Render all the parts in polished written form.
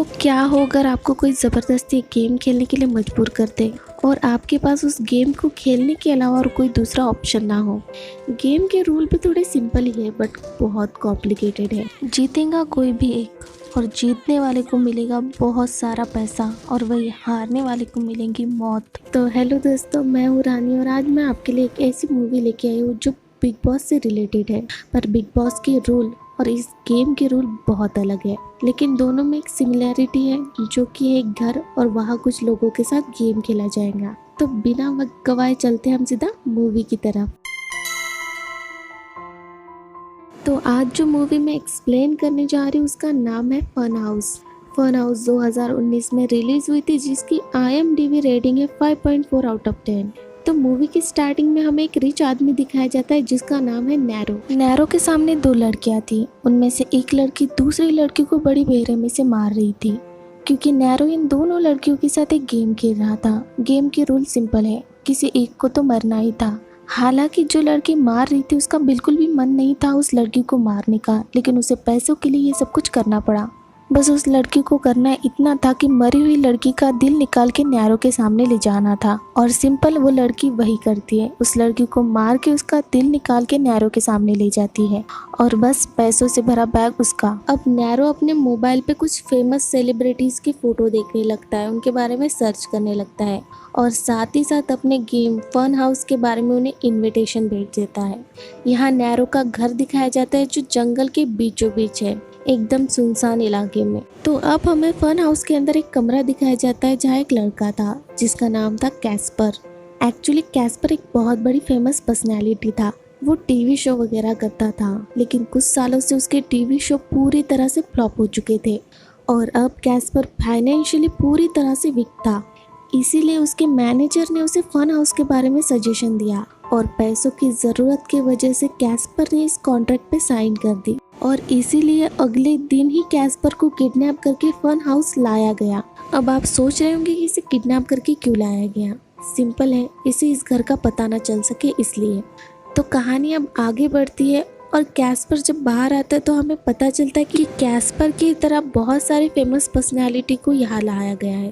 तो क्या हो अगर आपको कोई ज़बरदस्ती गेम खेलने के लिए मजबूर कर दे और आपके पास उस गेम को खेलने के अलावा और कोई दूसरा ऑप्शन ना हो। गेम के रूल भी थोड़े सिंपल ही है बट बहुत कॉम्प्लिकेटेड है। जीतेगा कोई भी एक और जीतने वाले को मिलेगा बहुत सारा पैसा और वही हारने वाले को मिलेगी मौत। तो हेलो दोस्तों, मैं हूँ रानी और आज मैं आपके लिए एक ऐसी मूवी लेके आई हूँ जो बिग बॉस से रिलेटेड है। पर बिग बॉस के रूल और इस गेम के रूल बहुत अलग है, लेकिन दोनों में एक सिमिलैरिटी है जो कि एक घर और वहाँ कुछ लोगों के साथ गेम खेला जाएगा। तो बिना वक्त गवाए चलते हम सीधा मूवी की तरफ। तो आज जो मूवी मैं एक्सप्लेन करने जा रही हूँ उसका नाम है फन हाउस। फन हाउस 2019 में रिलीज हुई थी जिसकी IMDb रेटिंग है 5.4 आउट ऑफ 10। तो मूवी की स्टार्टिंग में हमें एक रिच आदमी दिखाया जाता है जिसका नाम है नैरो। नैरो के सामने दो लड़कियां थी, उनमें से एक लड़की दूसरी लड़की को बड़ी बेरहमी से मार रही थी क्योंकि नैरो इन दोनों लड़कियों के साथ एक गेम खेल रहा था। गेम के रूल सिंपल है, किसी एक को तो मरना ही था। हालांकि जो लड़की मार रही थी उसका बिल्कुल भी मन नहीं था उस लड़की को मारने का, लेकिन उसे पैसों के लिए ये सब कुछ करना पड़ा। बस उस लड़की को करना इतना था कि मरी हुई लड़की का दिल निकाल के नैरो के सामने ले जाना था और सिंपल वो लड़की वही करती है, उस लड़की को मार के उसका दिल निकाल के नैरो के सामने ले जाती है और बस पैसों से भरा बैग उसका। अब नैरो अपने मोबाइल पे कुछ फेमस सेलिब्रिटीज की फोटो देखने लगता है, उनके बारे में सर्च करने लगता है और साथ ही साथ अपने गेम फन हाउस के बारे में उन्हें इन्विटेशन भेज देता है। यहाँ नैरो का घर दिखाया जाता है जो जंगल के बीचों बीच है, एकदम सुनसान इलाके में। तो अब हमें फन हाउस के अंदर एक कमरा दिखाया जाता है जहाँ एक लड़का था जिसका नाम था कैस्पर। एक्चुअली कैस्पर एक बहुत बड़ी फेमस पर्सनैलिटी था, वो टीवी शो वगैरह करता था, लेकिन कुछ सालों से उसके टीवी शो पूरी तरह से फ्लॉप हो चुके थे और अब कैस्पर फाइनेंशियली पूरी तरह से वीक था। इसीलिए उसके मैनेजर ने उसे फन हाउस के बारे में सजेशन दिया और पैसों की ज़रूरत की वजह से कैस्पर ने इस कॉन्ट्रैक्ट पे साइन कर दी और इसीलिए अगले दिन ही कैस्पर को किडनैप करके फन हाउस लाया गया। अब आप सोच रहे होंगे कि इसे किडनैप करके क्यों लाया गया। सिंपल है, इसे इस घर का पता ना चल सके इसलिए। तो कहानी अब आगे बढ़ती है और कैस्पर जब बाहर आता है तो हमें पता चलता है कि कैस्पर की तरह बहुत सारे फेमस पर्सनैलिटी को यहाँ लाया गया है,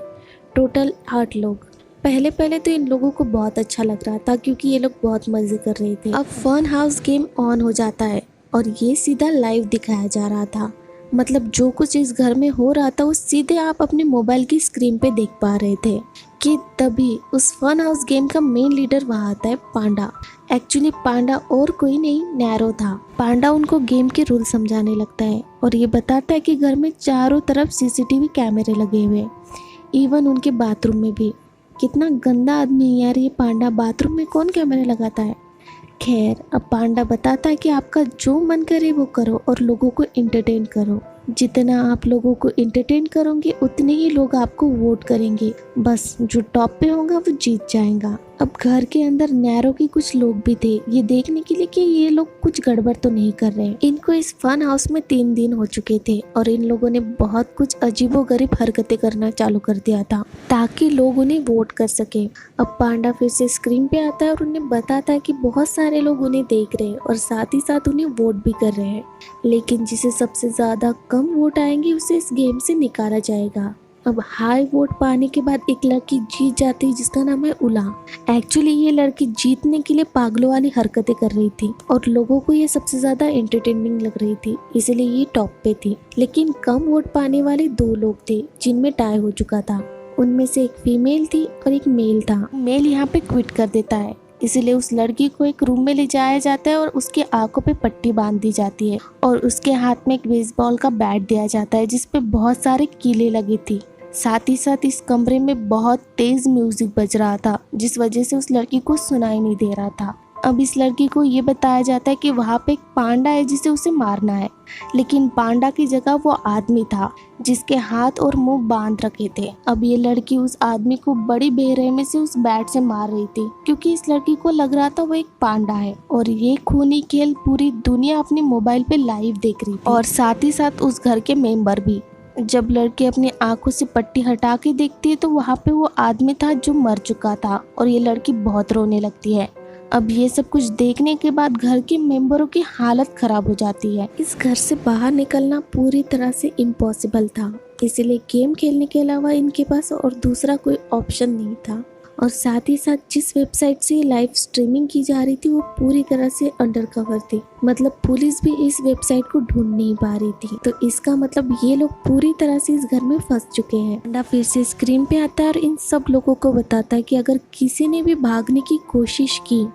टोटल 8 लोग। पहले तो इन लोगों को बहुत अच्छा लग रहा था क्योंकि ये लोग बहुत मज़े कर रहे थे। अब फन हाउस गेम ऑन हो जाता है और ये सीधा लाइव दिखाया जा रहा था, मतलब जो कुछ इस घर में हो रहा था वो सीधे आप अपने मोबाइल की स्क्रीन पे देख पा रहे थे। कि तभी उस फन हाउस गेम का मेन लीडर वहाँ आता है, पांडा। एक्चुअली पांडा और कोई नहीं, नैरो था। पांडा उनको गेम के रूल समझाने लगता है और ये बताता है कि घर में चारों तरफ CCTV कैमरे लगे हुए, इवन उनके बाथरूम में भी। कितना गंदा आदमी है यार ये पांडा, बाथरूम में कौन कैमरे लगाता है। खैर, अब पांडा बताता है कि आपका जो मन करे वो करो और लोगों को एंटरटेन करो। जितना आप लोगों को एंटरटेन करोगे उतने ही लोग आपको वोट करेंगे, बस जो टॉप पे होगा वो जीत जाएगा। अब घर के अंदर नैरो के कुछ लोग भी थे ये देखने के लिए कि ये लोग कुछ गड़बड़ तो नहीं कर रहे हैं। इनको इस फन हाउस में 3 दिन हो चुके थे और इन लोगों ने बहुत कुछ अजीबोगरीब हरकतें करना चालू कर दिया था ताकि लोग उन्हें वोट कर सके। अब पांडा फिर से स्क्रीन पे आता है और उन्हें बताता है कि बहुत सारे लोग उन्हें देख रहे हैं और साथ ही साथ उन्हें वोट भी कर रहे हैं, लेकिन जिसे सबसे ज्यादा कम वोट आएंगे उसे इस गेम से निकाला जाएगा। अब हाई वोट पाने के बाद एक लड़की जीत जाती है जिसका नाम है उला। एक्चुअली ये लड़की जीतने के लिए पागलों वाली हरकतें कर रही थी और लोगों को ये सबसे ज्यादा एंटरटेनिंग लग रही थी, इसलिए ये टॉप पे थी। लेकिन कम वोट पाने वाले 2 लोग थे जिनमें टाई हो चुका था, उनमें से एक फीमेल थी और एक मेल था। मेल यहाँ पे क्विट कर देता है, इसीलिए उस लड़की को एक रूम में ले जाया जाता है और उसके आंखों पे पट्टी बांध दी जाती है और उसके हाथ में एक बेसबॉल का बैट दिया जाता है जिसपे बहुत सारे कीले लगी थी। साथ ही साथ इस कमरे में बहुत तेज म्यूजिक बज रहा था जिस वजह से उस लड़की को सुनाई नहीं दे रहा था। अब इस लड़की को ये बताया जाता है कि वहाँ पे एक पांडा है जिसे उसे मारना है, लेकिन पांडा की जगह वो आदमी था जिसके हाथ और मुंह बांध रखे थे। अब ये लड़की उस आदमी को बड़ी बेरहमी से उस बैट से मार रही थी क्योंकि इस लड़की को लग रहा था वो एक पांडा है और ये खूनी खेल पूरी दुनिया अपने मोबाइल पे लाइव देख रही थी और साथ ही साथ उस घर के मेंबर भी। जब लड़की अपनी आंखों से पट्टी हटा के देखती है तो वहाँ पे वो आदमी था जो मर चुका था और ये लड़की बहुत रोने लगती है। अब ये सब कुछ देखने के बाद घर के मेंबरों की हालत खराब हो जाती है। इस घर से बाहर निकलना पूरी तरह से इम्पॉसिबल था, इसीलिए गेम खेलने के अलावा इनके पास और दूसरा कोई ऑप्शन नहीं था। और साथ ही साथ जिस वेबसाइट से लाइव स्ट्रीमिंग की जा रही थी वो पूरी तरह से अंडरकवर थी, मतलब पुलिस भी इस वेबसाइट को ढूंढ नहीं पा रही थी। तो इसका मतलब ये लोग पूरी तरह से इस घर में फंस चुके हैं। पांडा फिर से स्क्रीन पे आता है और इन सब लोगों को बताता है कि अगर किसी ने भी भागने की कोशिश की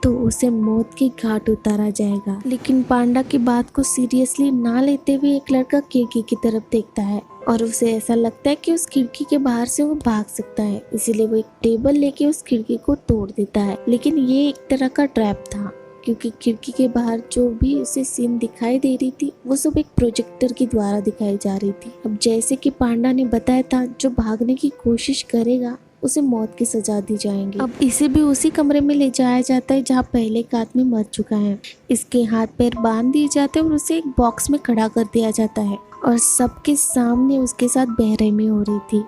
तो उसे मौत के घाट उतारा जाएगा। लेकिन पांडा की बात को सीरियसली ना लेते हुए एक लड़का खिड़की की तरफ देखता है और उसे ऐसा लगता है कि उस खिड़की के बाहर से वो भाग सकता है, इसीलिए वो एक टेबल लेके उस खिड़की को तोड़ देता है। लेकिन ये एक तरह का ट्रैप था, क्योंकि खिड़की के बाहर जो भी उसे सीन दिखाई दे रही थी वो सब एक प्रोजेक्टर के द्वारा दिखाई जा रही थी। अब जैसे कि पांडा ने बताया था, जो भागने की कोशिश करेगा उसे मौत की सजा दी जाएंगी। अब इसे भी उसी कमरे में ले जाया जाता है जहाँ पहले एक आदमी मर चुका है। इसके हाथ पैर बांध दिए जाते हैं और उसे एक बॉक्स में खड़ा कर दिया जाता है और सबके सामने उसके साथ बेरहमी हो रही थी,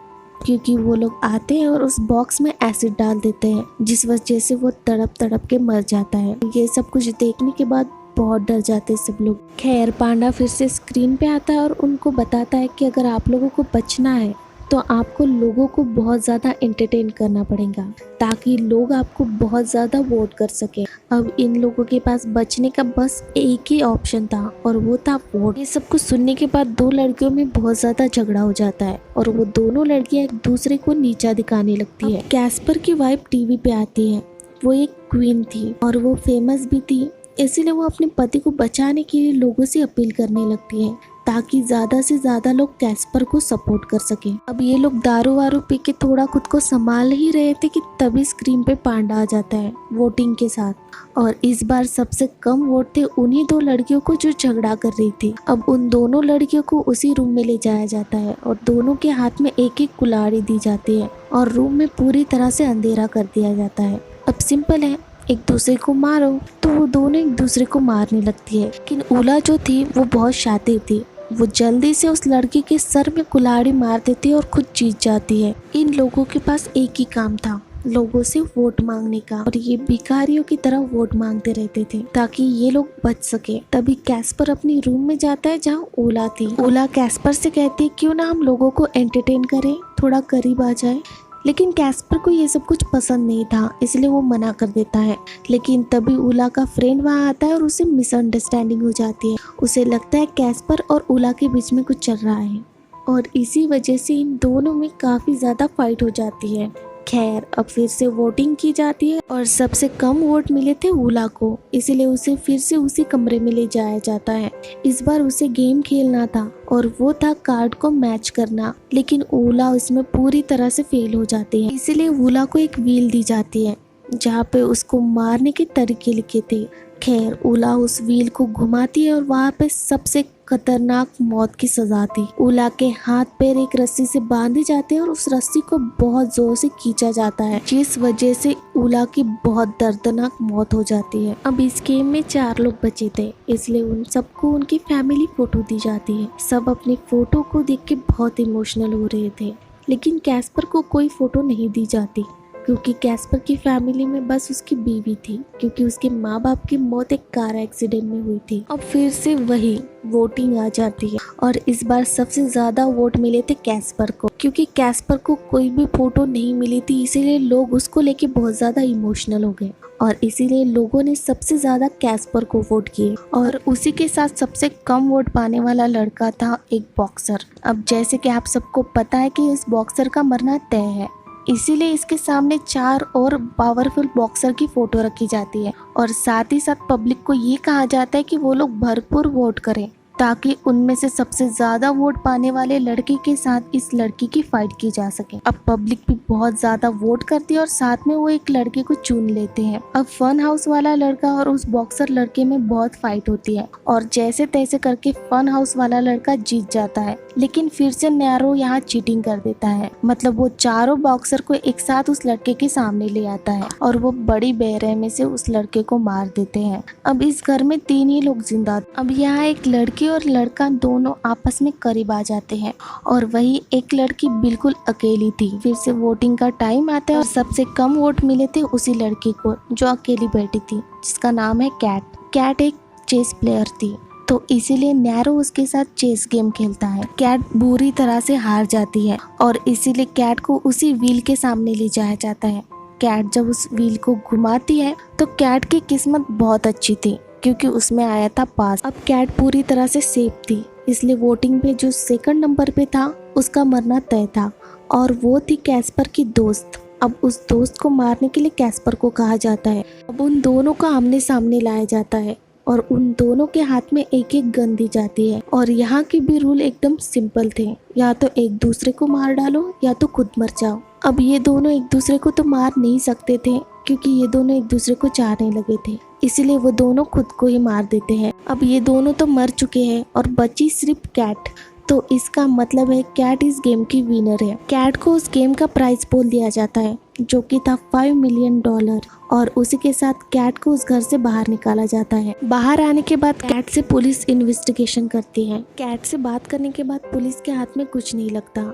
क्योंकि वो लोग आते हैं और उस बॉक्स में एसिड डाल देते हैं, जिस वजह से वो तड़प तड़प के मर जाता है। ये सब कुछ देखने के बाद बहुत डर जाते हैं सब लोग। खैर पांडा फिर से स्क्रीन पे आता है और उनको बताता है कि अगर आप लोगों को बचना है तो आपको लोगों को बहुत ज़्यादा एंटरटेन करना पड़ेगा, ताकि लोग आपको बहुत ज़्यादा वोट कर सके। अब इन लोगों के पास बचने का बस एक ही ऑप्शन था और वो था वोट। ये सब कुछ सुनने के बाद दो लड़कियों में बहुत ज़्यादा झगड़ा हो जाता है और वो दोनों लड़कियां एक दूसरे को नीचा दिखाने लगती है। कैस्पर की वाइफ टीवी पे आती है। वो एक क्वीन थी और वो फेमस भी थी, इसीलिए वो अपने पति को बचाने के लिए लोगों से अपील करने लगती है, ताकि ज्यादा से ज्यादा लोग कैस्पर को सपोर्ट कर सके। अब ये लोग दारू वारू पी के थोड़ा खुद को संभाल ही रहे थे कि तभी स्क्रीन पे पांडा आ जाता है वोटिंग के साथ, और इस बार सबसे कम वोट थे उन्हीं दो लड़कियों को जो झगड़ा कर रही थी। अब उन दोनों लड़कियों को उसी रूम में ले जाया जाता है और दोनों के हाथ में एक एक कुल्हाड़ी दी जाती है और रूम में पूरी तरह से अंधेरा कर दिया जाता है। अब सिंपल है, एक दूसरे को मारो, तो वो दोनों एक दूसरे को मारने लगती है। लेकिन उला जो थी वो बहुत शातिर थी, वो जल्दी से उस लड़की के सर में कुल्हाड़ी मार देती है और खुद जीत जाती है। इन लोगों के पास एक ही काम था, लोगों से वोट मांगने का, और ये भिखारियों की तरह वोट मांगते रहते थे ताकि ये लोग बच सके। तभी कैस्पर अपनी रूम में जाता है जहाँ ओला थी। ओला कैस्पर से कहती है क्यों ना हम लोगों को एंटरटेन करें, थोड़ा करीब आ जाए। लेकिन कैस्पर को ये सब कुछ पसंद नहीं था, इसलिए वो मना कर देता है। लेकिन तभी उला का फ्रेंड वहाँ आता है और उसे मिसअंडरस्टैंडिंग हो जाती है। उसे लगता है कैस्पर और उला के बीच में कुछ चल रहा है और इसी वजह से इन दोनों में काफ़ी ज़्यादा फाइट हो जाती है। खैर अब फिर से वोटिंग की जाती है और सबसे कम वोट मिले थे उला को, इसीलिए उसे फिर से उसी कमरे में ले जाया जाता है। इस बार उसे गेम खेलना था और वो था कार्ड को मैच करना, लेकिन उला इसमें पूरी तरह से फेल हो जाती है। इसीलिए उला को एक व्हील दी जाती है जहाँ पे उसको मारने के तरीके लिखे थे। खैर उला उस व्हील को घुमाती है और वहाँ पे सबसे खतरनाक मौत की सजा थी। उला के हाथ पैर एक रस्सी से बांधे जाते हैं और उस रस्सी को बहुत जोर से खींचा जाता है, जिस वजह से उला की बहुत दर्दनाक मौत हो जाती है। अब इस गेम में 4 लोग बचे थे, इसलिए उन सबको उनकी फैमिली फोटो दी जाती है। सब अपनी फोटो को देख के बहुत इमोशनल हो रहे थे, लेकिन कैस्पर को कोई फोटो नहीं दी जाती क्योंकि कैस्पर की फैमिली में बस उसकी बीवी थी, क्योंकि उसके माँ बाप की मौत एक कार एक्सीडेंट में हुई थी। अब फिर से वही वोटिंग आ जाती है और इस बार सबसे ज्यादा वोट मिले थे कैस्पर को, क्योंकि कैस्पर को कोई भी फोटो नहीं मिली थी, इसीलिए लोग उसको लेके बहुत ज्यादा इमोशनल हो गए और इसीलिए लोगों ने सबसे ज्यादा कैस्पर को वोट किए। और उसी के साथ सबसे कम वोट पाने वाला लड़का था एक बॉक्सर। अब जैसे कि आप सबको पता है कि इस बॉक्सर का मरना तय है, इसीलिए इसके सामने 4 और पावरफुल बॉक्सर की फोटो रखी जाती है और साथ ही साथ पब्लिक को ये कहा जाता है कि वो लोग भरपूर वोट करें ताकि उनमें से सबसे ज्यादा वोट पाने वाले लड़के के साथ इस लड़की की फाइट की जा सके। अब पब्लिक भी बहुत ज्यादा वोट करती है और साथ में वो एक लड़के को चुन लेते हैं। अब फन हाउस वाला लड़का और उस बॉक्सर लड़के में बहुत फाइट होती है और जैसे तैसे करके फन हाउस वाला लड़का जीत जाता है, लेकिन फिर से नैरो यहाँ चीटिंग कर देता है। मतलब वो चारों बॉक्सर को एक साथ उस लड़के के सामने ले आता है और वो बड़ी बेरहमी से उस लड़के को मार देते हैं। अब इस घर में 3 ही लोग जिंदा। अब यहाँ एक लड़की और लड़का दोनों आपस में करीब आ जाते हैं और वही एक लड़की बिल्कुल अकेली थी। फिर से वोटिंग का टाइम आता है और सबसे कम वोट मिले थे उसी लड़की को जो अकेली बैठी थी, जिसका नाम है कैट। कैट एक चेस प्लेयर थी, तो इसीलिए नैरो उसके साथ चेस गेम खेलता है। कैट बुरी तरह से हार जाती है और इसीलिए कैट को उसी व्हील के सामने ले जाया जाता है। कैट जब उस व्हील को घुमाती है तो कैट की किस्मत बहुत अच्छी थी क्योंकि उसमें आया था पास। अब कैट पूरी तरह से सेफ थी, इसलिए वोटिंग में जो सेकंड नंबर पे था उसका मरना तय था और वो थी कैस्पर की दोस्त। अब उस दोस्त को मारने के लिए कैस्पर को कहा जाता है। अब उन दोनों को आमने सामने लाया जाता है और उन दोनों के हाथ में एक एक गन दी जाती है और यहाँ के भी रूल एकदम सिंपल थे, या तो एक दूसरे को मार डालो या तो खुद मर जाओ। अब ये दोनों एक दूसरे को तो मार नहीं सकते थे क्योंकि ये दोनों एक दूसरे को चाहने लगे थे, इसीलिए वो दोनों खुद को ही मार देते हैं। अब ये दोनों तो मर चुके हैं और बची सिर्फ कैट, तो इसका मतलब है कैट इस गेम की विनर है। कैट को उस गेम का प्राइज बोल दिया जाता है जो कि था $5 मिलियन और उसी के साथ कैट को उस घर से बाहर निकाला जाता है। बाहर आने के बाद कैट से पुलिस इन्वेस्टिगेशन करती है। कैट से बात करने के बाद पुलिस के हाथ में कुछ नहीं लगता,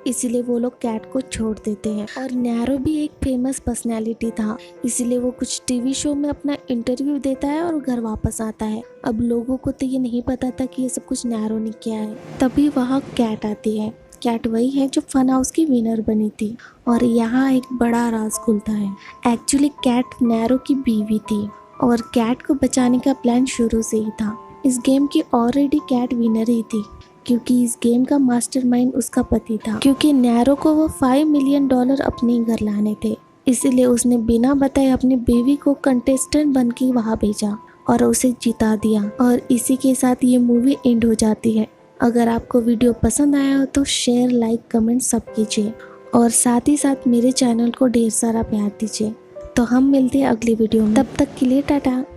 इसीलिए वो लोग कैट को छोड़ देते हैं। और नैरो भी एक फेमस पर्सनैलिटी था, इसीलिए वो कुछ टीवी शो में अपना इंटरव्यू देता है और घर वापस आता है। अब लोगों को तो ये नहीं पता था कि ये सब कुछ नैरो ने किया है। तभी वहाँ कैट आती है। कैट वही है जो फन हाउस की विनर बनी थी और यहाँ एक बड़ा राज खुलता है। एक्चुअली कैट नैरो की बीवी थी और कैट को बचाने का प्लान शुरू से ही था। इस गेम की ऑलरेडी कैट विनर ही थी क्योंकि इस गेम का मास्टरमाइंड उसका पति था। क्योंकि नैरो को वो $5 मिलियन अपने घर लाने थे, इसीलिए उसने बिना बताए अपनी बीवी को कंटेस्टेंट बन के वहाँ भेजा और उसे जिता दिया। और इसी के साथ ये मूवी एंड हो जाती है। अगर आपको वीडियो पसंद आया हो तो शेयर, लाइक, कमेंट सब कीजिए और साथ ही साथ मेरे चैनल को ढेर सारा प्यार दीजिए। तो हम मिलते हैं अगली वीडियो में, तब तक के लिए टाटा।